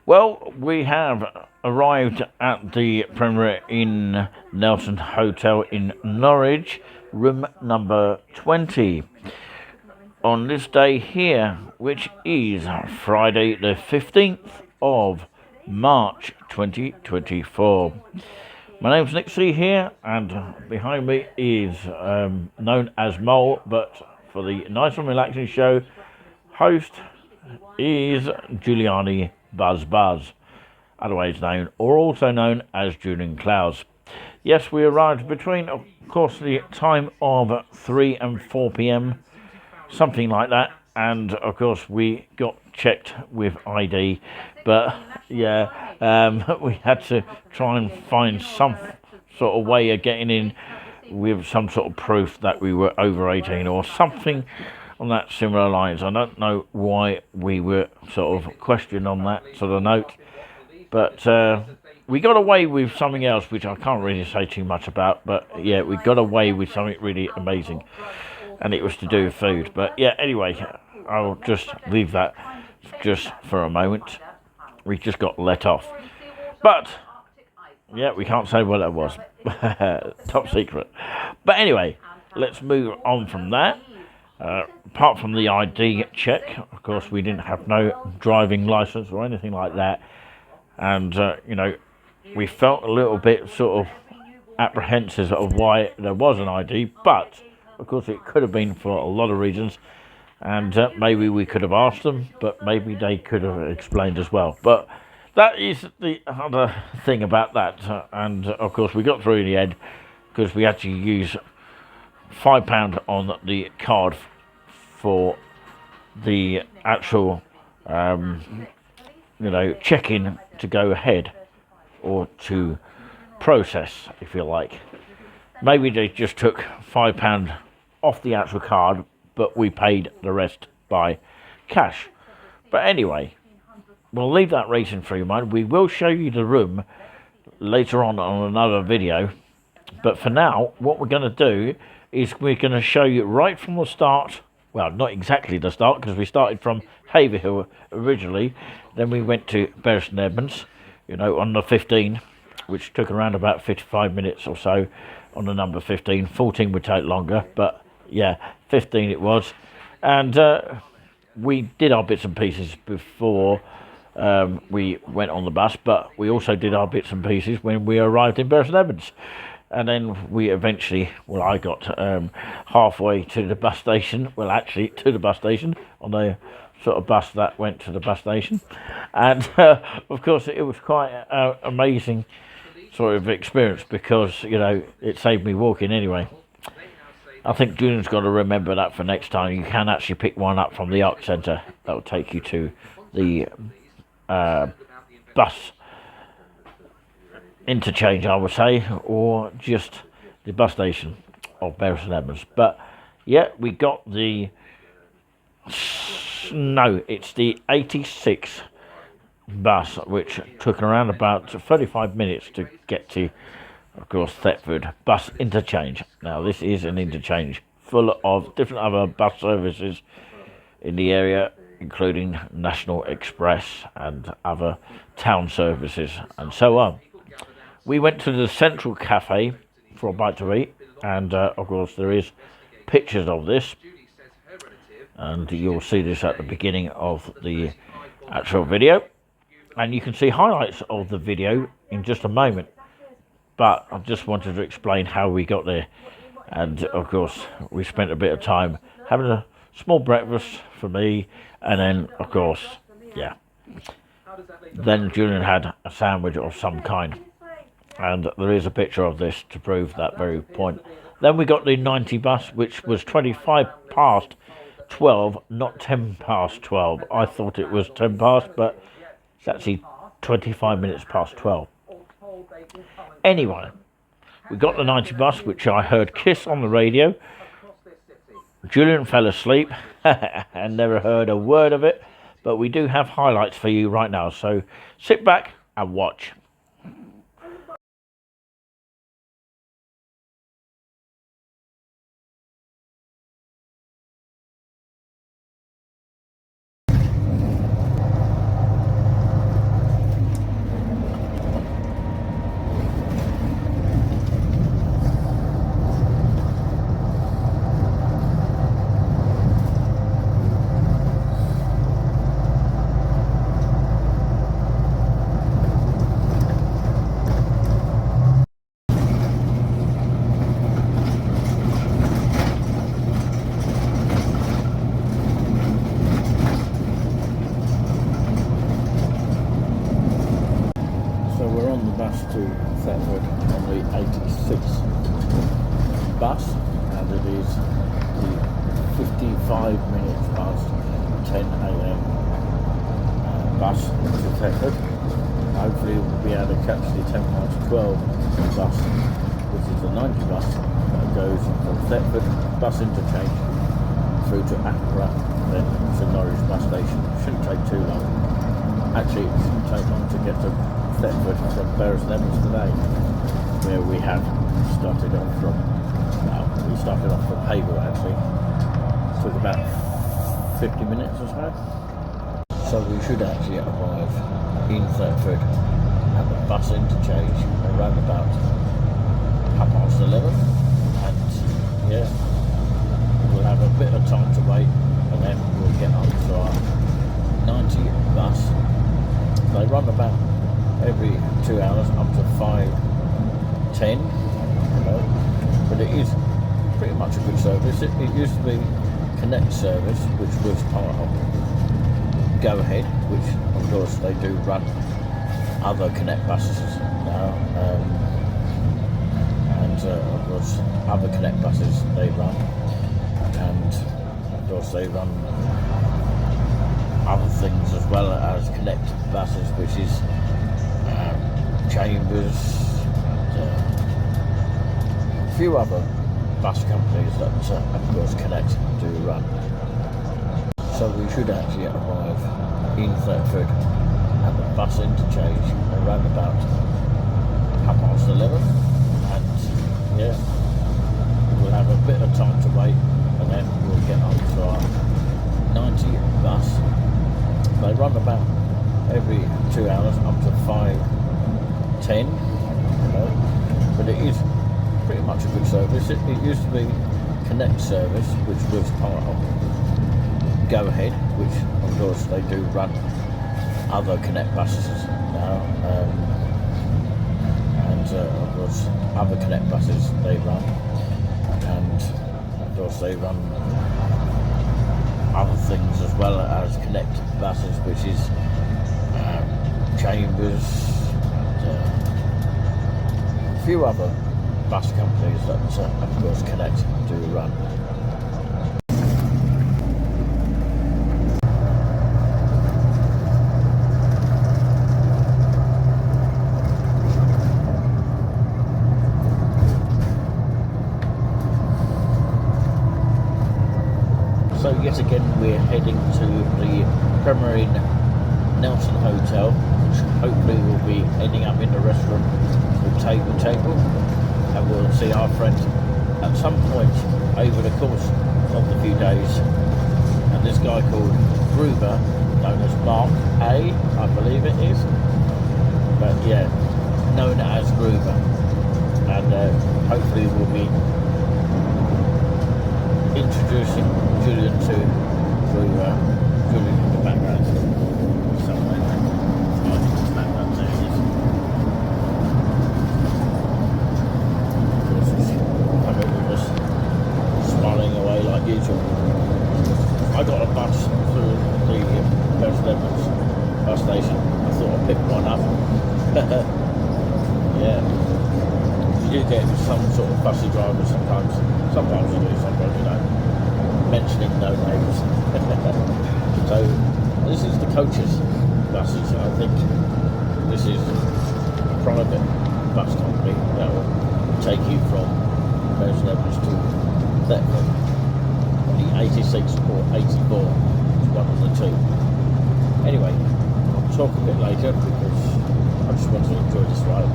Well, we have arrived at the Premier Inn Nelson Hotel in Norwich, room number 20. On this day here, which is Friday the 15th of March 2024. My name's Nick C here, and behind me is known as Mole, but for the Nice and Relaxing Show, host is Giuliani Buzz, otherwise known, or also known as Julian Clouds. Yes, we arrived between, of course, the time of 3 and 4 p.m, something like that, and of course we got checked with ID, but yeah, we had to try and find some sort of way of getting in with some sort of proof that we were over 18 or something on that similar lines. I don't know why we were sort of questioned on that sort of note, but we got away with something else which I can't really say too much about, but yeah, we got away with something really amazing, and it was to do with food. But yeah, anyway, I'll just leave that just for a moment. We just got let off, but yeah, we can't say what that was. Top secret. But anyway, let's move on from that. Apart from the ID check, of course, we didn't have no driving license or anything like that, and we felt a little bit sort of apprehensive of why there was an ID, but of course it could have been for a lot of reasons, and maybe we could have asked them, but maybe they could have explained as well. But that is the other thing about that, and of course we got through in the end because we had to use £5 on the card for the actual check-in to go ahead, or to process, if you like. Maybe they just took £5 off the actual card, but we paid the rest by cash. But anyway, we'll leave that racing for your mind. We will show you the room later on another video, but for now, what we're going to do is we're going to show you right from the start. Well, not exactly the start, because we started from Haverhill originally, then we went to Bury St Edmunds, on the 15, which took around about 55 minutes or so on the number 15. 14 would take longer, but yeah, 15 it was. And we did our bits and pieces before we went on the bus, but we also did our bits and pieces when we arrived in Bury St Edmunds. And then we eventually, I got halfway to the bus station, actually to the bus station, on the sort of bus that went to the bus station. And of course it was quite an amazing sort of experience, because, it saved me walking anyway. I think Julian's got to remember that for next time. You can actually pick one up from the Arc Centre. That will take you to the bus interchange, I would say, or just the bus station of Bury St Edmunds. But yeah, we got it's the 86 bus, which took around about 35 minutes to get to, of course, Thetford bus interchange. Now this is an interchange full of different other bus services in the area, including National Express and other town services and so on. We went to the Central Cafe for a bite to eat, and of course there is pictures of this, and you'll see this at the beginning of the actual video, and you can see highlights of the video in just a moment. But I just wanted to explain how we got there, and of course we spent a bit of time having a small breakfast for me, and then of course, then Julian had a sandwich of some kind. And there is a picture of this to prove that very point. Then we got the 90 bus, which was 25 past 12, not 10 past 12. I thought it was 10 past, but it's actually 25 minutes past 12. Anyway, we got the 90 bus, which I heard Kiss on the radio. Julian fell asleep and never heard a word of it, but we do have highlights for you right now, so sit back and watch. we're on the bus to Thetford on the 86 bus, and it is the 55 minutes past 10 a.m. Bus to Thetford. Hopefully we'll be able to catch the 10 past 12 bus, which is the 90 bus that goes from Thetford bus interchange through to Anglia, then to Norwich bus station. Shouldn't take too long. Actually, it shouldn't take long to get to Thetford from Lemons today, where we have started off from. Well, we started off from Haver actually. Took about 50 minutes or so. So we should actually arrive in Thetford at the bus interchange around about 11:30, and yeah, we'll have a bit of time to wait, and then we'll get on to our 90 bus. They run about every 2 hours up to 5:10, but it is pretty much a good service. It used to be Connect service, which was part of Go Ahead, which of course they do run other Connect buses now, and of course other Connect buses they run, and of course they run other things as well as Connect buses, which is Chambers, a few other bus companies that of course Connect do run. So we should actually arrive in Thetford at the bus interchange around about 11:30, and yeah, we'll have a bit of time to wait, and then we'll get on to our 90 bus. They run about every 2 hours up to 5:10, but it is pretty much a good service. It used to be Connect service, which was part of Go Ahead, which of course they do run other Connect buses now, and of course other Connect buses they run, and of course they run other things as well as Connect buses, which is Chambers, a few other bus companies that of course Connect do run. So yet again we're heading to the Premier Inn Nelson Hotel, which hopefully will be ending up in the restaurant with table, and we'll see our friend at some point over the course of the few days. And this guy called Gruber, known as Mark A, I believe it is, but yeah, known as Gruber, and hopefully we'll be introducing Julian to Julian in the background somewhere. There it is. Of course, he's coming with us, smiling away like usual. I got a bus through the Lemons bus station. I thought I'd pick one up. Yeah. You do get some sort of fussy drivers sometimes. Sometimes you do, sometimes you don't. Mentioning no names. So this is the coaches buses. I think this is a private bus company that will take you from Lemons to Thetford on the 86 or 84, one of the two. Anyway, I'll talk a bit later because I just want to enjoy this ride.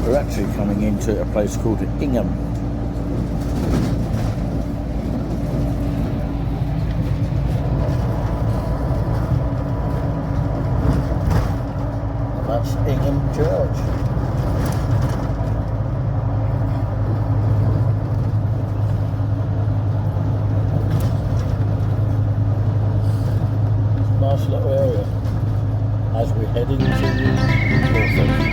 We're actually coming into a place called Ingham. And that's Ingham Church. Nice little area as we're heading to Norwich.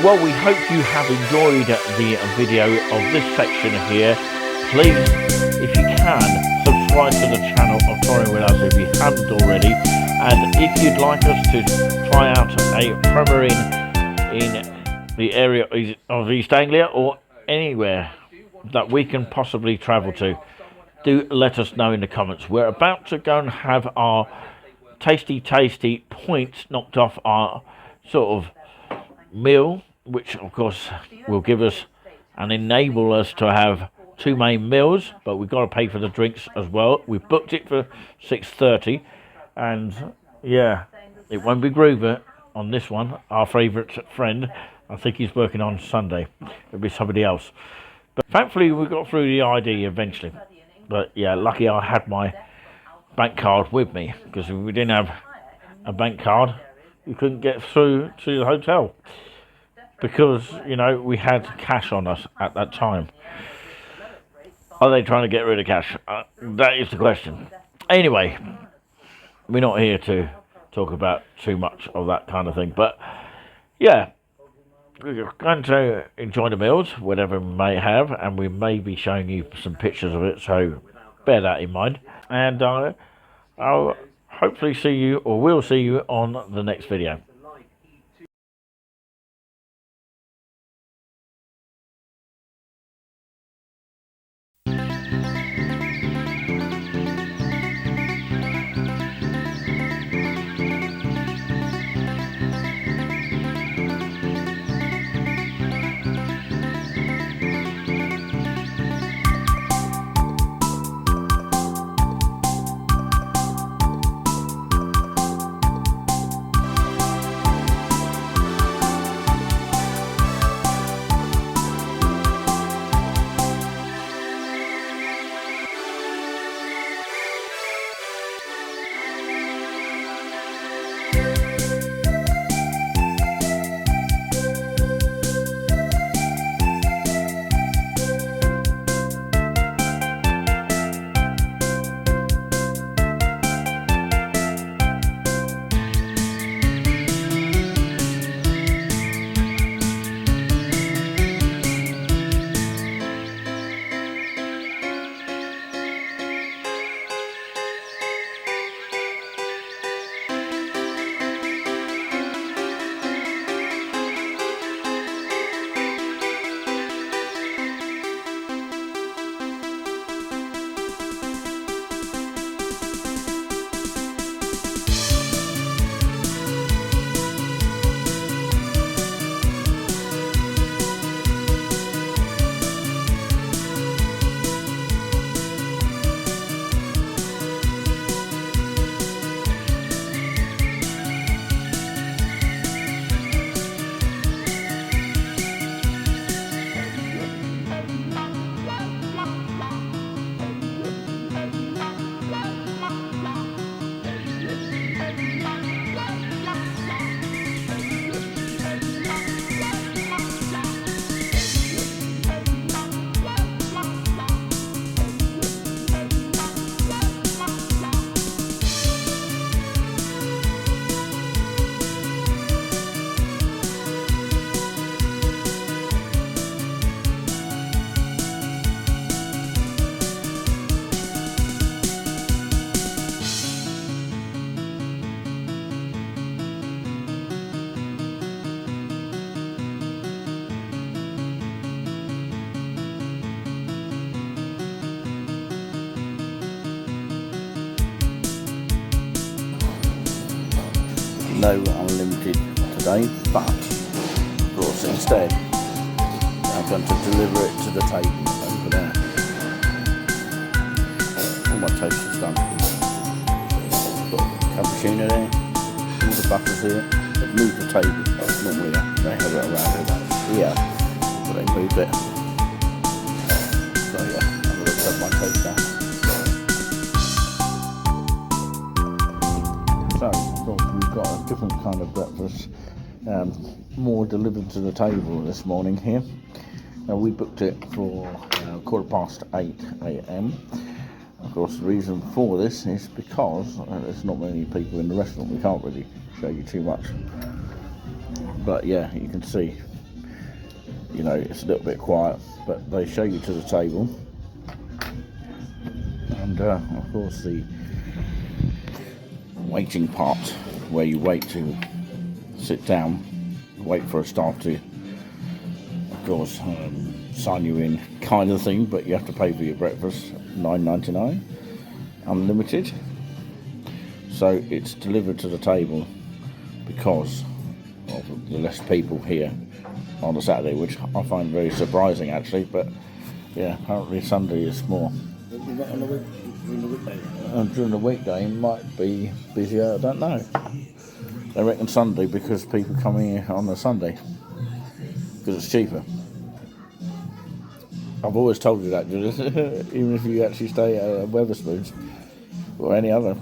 Well, we hope you have enjoyed the video of this section here. Please, if you can, subscribe to the channel of Touring With Us if you haven't already. And if you'd like us to try out a Premier in the area of East Anglia or anywhere that we can possibly travel to, do let us know in the comments. We're about to go and have our tasty points knocked off our sort of meal, which of course will give us and enable us to have 2 main meals, but we've got to pay for the drinks as well. We've booked it for 6:30, and yeah, it won't be Groover on this one, our favourite friend. I think he's working on Sunday. It'll be somebody else, but thankfully we got through the ID eventually. But yeah, lucky I had my bank card with me, because if we didn't have a bank card you couldn't get through to the hotel, because, you know, we had cash on us at that time. Are they trying to get rid of cash? That is the question. Anyway, we're not here to talk about too much of that kind of thing, but yeah, we're going to enjoy the meals, whatever we may have, and we may be showing you some pictures of it, so bear that in mind. And I'll hopefully see you, or we'll see you on the next video. No unlimited today, but of course instead I'm going to deliver it to the table over there. All my toast is done. Got cappuccino there, all the butters here. They've moved the table. Normally they have it around here, but they moved it. So yeah, I'm going to take my toast now. So, of course, we've got a different kind of breakfast, more delivered to the table this morning here. We booked it for 8:15 a.m. Of course, the reason for this is because there's not many people in the restaurant. We can't really show you too much. But yeah, you can see you know, it's a little bit quiet, but they show you to the table. And of course the waiting part, where you wait to sit down, wait for a staff to, of course, sign you in kind of thing, but you have to pay for your breakfast, $9.99, unlimited. So it's delivered to the table because of the less people here on a Saturday, which I find very surprising actually, but yeah, apparently Sunday is more. During the weekday? During the weekday it might be busier, I don't know. They reckon Sunday because people come here on a Sunday because it's cheaper. I've always told you that, Julius. Even if you actually stay at Wetherspoons or any other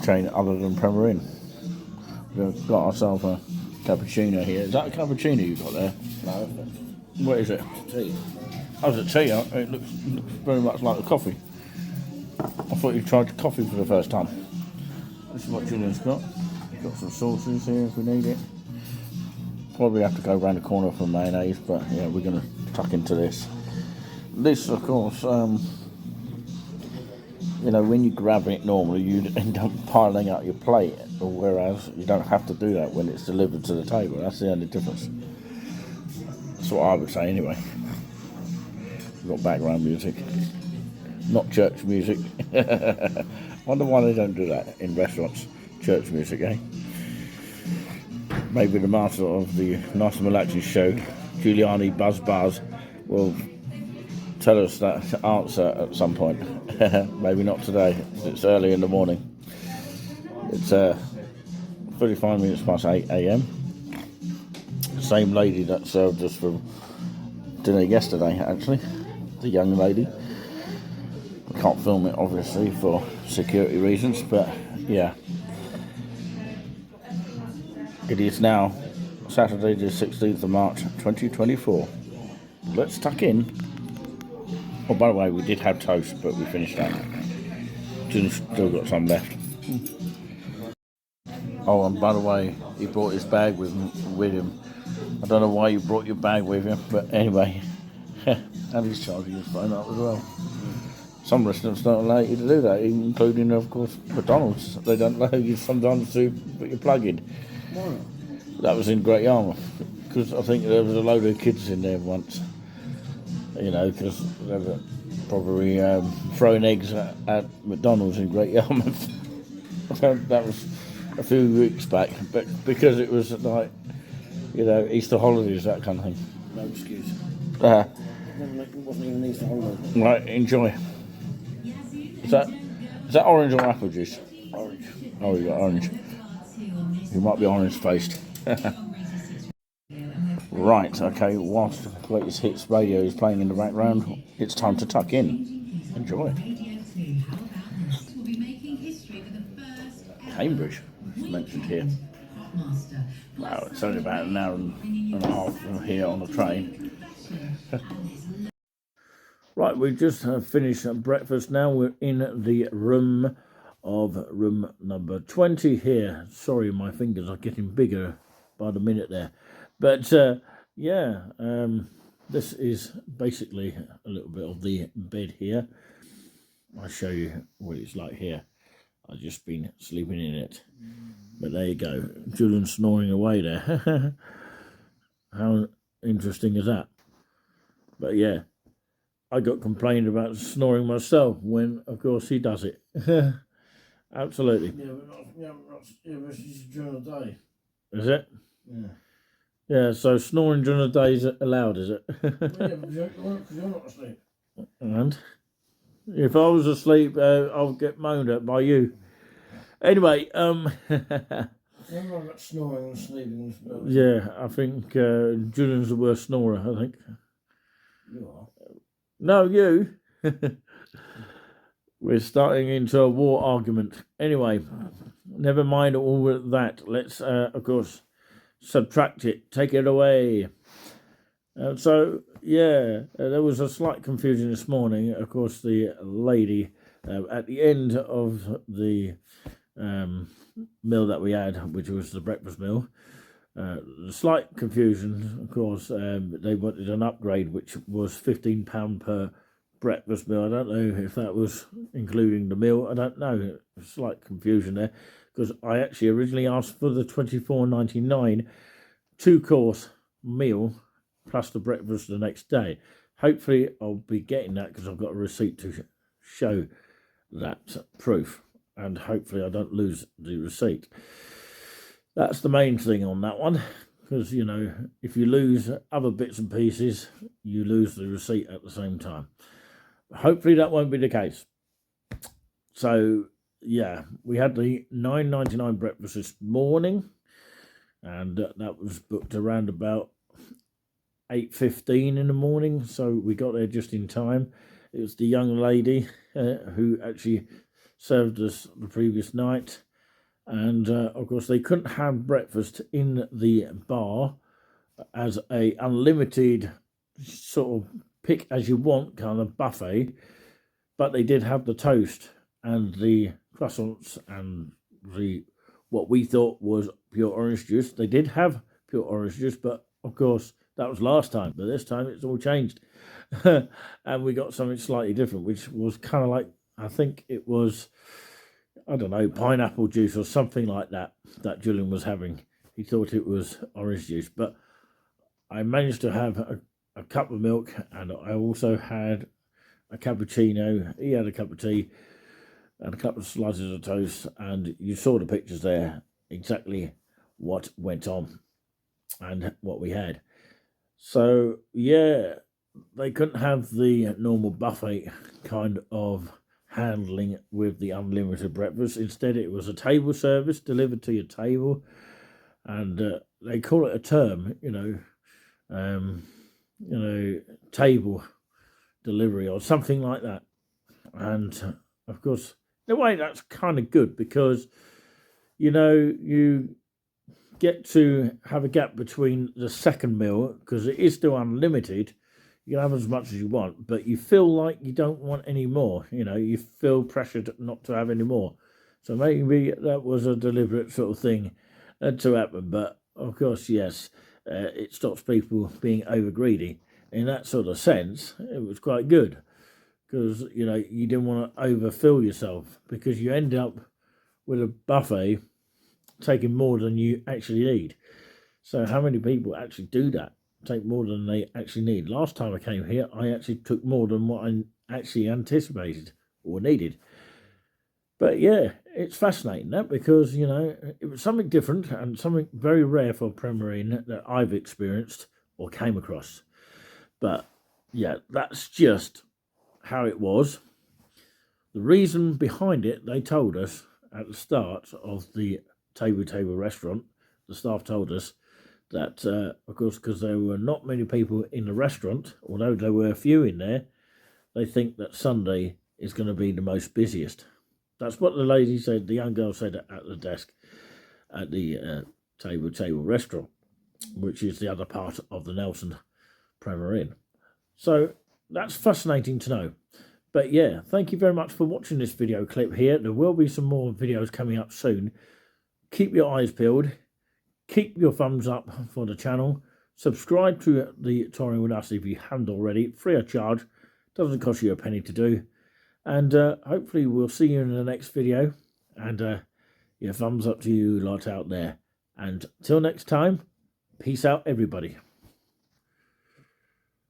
chain other than Premier Inn. We've got ourselves a cappuccino here. Is that a cappuccino you've got there? No. What is it? Tea. Oh, is it tea? It looks very much like a coffee. I thought you tried coffee for the first time. This is what Julian's got. Got some sauces here if we need it. Probably have to go around the corner for mayonnaise, but yeah, we're going to tuck into this. This, of course, you know, when you grab it normally, you end up piling up your plate, whereas you don't have to do that when it's delivered to the table. That's the only difference. That's what I would say anyway. We've got background music, not church music. Wonder why they don't do that in restaurants, church music, eh? Maybe the master of the Nice and Relaxing show, Giuliani Buzz, will tell us that answer at some point. Maybe not today, it's early in the morning. It's 35 minutes past 8 a.m. Same lady that served us for dinner yesterday, actually, the young lady. I can't film it obviously for security reasons, but yeah. It is now Saturday the 16th of March 2024. Let's tuck in. Oh, by the way, we did have toast, but we finished that. Still got some left. Oh, and by the way, he brought his bag with him. I don't know why you brought your bag with you, but anyway. And he's charging his phone up as well. Some restaurants don't allow you to do that, including, of course, McDonald's. They don't allow you sometimes to put your plug in. Why? That was in Great Yarmouth, because I think there was a load of kids in there once. You know, because they were probably throwing eggs at McDonald's in Great Yarmouth. That was a few weeks back, but because it was like, you know, Easter holidays, that kind of thing. No excuse. It wasn't even Easter holiday. Right, enjoy. Is that orange or apple juice? Orange. Oh, you got orange. You might be orange-faced. Right, okay, whilst Greatest Hits Radio is playing in the background, it's time to tuck in. Enjoy. Cambridge is mentioned here. Wow, it's only about an hour and a half from here on the train. Right, we've just finished breakfast now. We're in the room number 20 here. Sorry, my fingers are getting bigger by the minute there. But this is basically a little bit of the bed here. I'll show you what it's like here. I've just been sleeping in it. But there you go. Julian snoring away there. How interesting is that? But yeah, I got complained about snoring myself when, of course, he does it. Absolutely. But it's during the day. Is it? Yeah. Yeah, so snoring during the day is allowed, is it? Yeah, but you're not asleep. And if I was asleep, I'll get moaned at by you. Anyway, Remember about snoring and sleeping. Yeah, I think Julian's the worst snorer, I think. You are. No, you. We're starting into a war argument. Anyway, never mind all of that. Let's, of course, subtract it. Take it away. There was a slight confusion this morning. Of course, the lady at the end of the meal that we had, which was the breakfast meal, Slight confusion, of course. They wanted an upgrade, which was £15 per breakfast meal. I don't know if that was including the meal. I don't know. Slight confusion there, because I actually originally asked for the £24.99 two-course meal plus the breakfast the next day. Hopefully, I'll be getting that because I've got a receipt to show that proof, and hopefully, I don't lose the receipt. That's the main thing on that one, because, you know, if you lose other bits and pieces, you lose the receipt at the same time. Hopefully that won't be the case. So, yeah, we had the £9.99 breakfast this morning, and that was booked around about 8:15 in the morning, so we got there just in time. It was the young lady who actually served us the previous night. And, of course, they couldn't have breakfast in the bar as a unlimited sort of pick as you want kind of buffet. But they did have the toast and the croissants and the what we thought was pure orange juice. They did have pure orange juice, but, of course, that was last time. But this time it's all changed. And we got something slightly different, which was kind of like, I think it was, I don't know, pineapple juice or something like that Julian was having. He thought it was orange juice, but I managed to have a cup of milk, and I also had a cappuccino. He had a cup of tea and a couple of slices of toast, and you saw the pictures there, exactly what went on and what we had. So, yeah, they couldn't have the normal buffet kind of handling with the unlimited breakfast. Instead, it was a table service delivered to your table, and they call it a term, table delivery or something like that. And of course, in a way, that's kind of good because you get to have a gap between the second meal because it is still unlimited. You can have as much as you want, but you feel like you don't want any more. You feel pressured not to have any more. So maybe that was a deliberate sort of thing to happen. But, of course, yes, it stops people being over greedy. In that sort of sense, it was quite good because, you didn't want to overfill yourself because you end up with a buffet taking more than you actually need. So how many people actually do that? Take more than they actually need. Last time I came here, I actually took more than what I actually anticipated or needed. But yeah, it's fascinating that because, it was something different and something very rare for Premier Inn that I've experienced or came across. But yeah, that's just how it was. The reason behind it, they told us at the start of the table restaurant, the staff told us that, of course, because there were not many people in the restaurant, although there were a few in there, they think that Sunday is going to be the most busiest. That's what the lady said, the young girl said at the desk at the table restaurant, which is the other part of the Nelson Premier Inn. So that's fascinating to know. But yeah, thank you very much for watching this video clip here. There will be some more videos coming up soon. Keep your eyes peeled. Keep your thumbs up for the channel. Subscribe to the Touring With Us if you haven't already. Free of charge. Doesn't cost you a penny to do. And hopefully we'll see you in the next video. And thumbs up to you lot out there. And till next time, peace out everybody.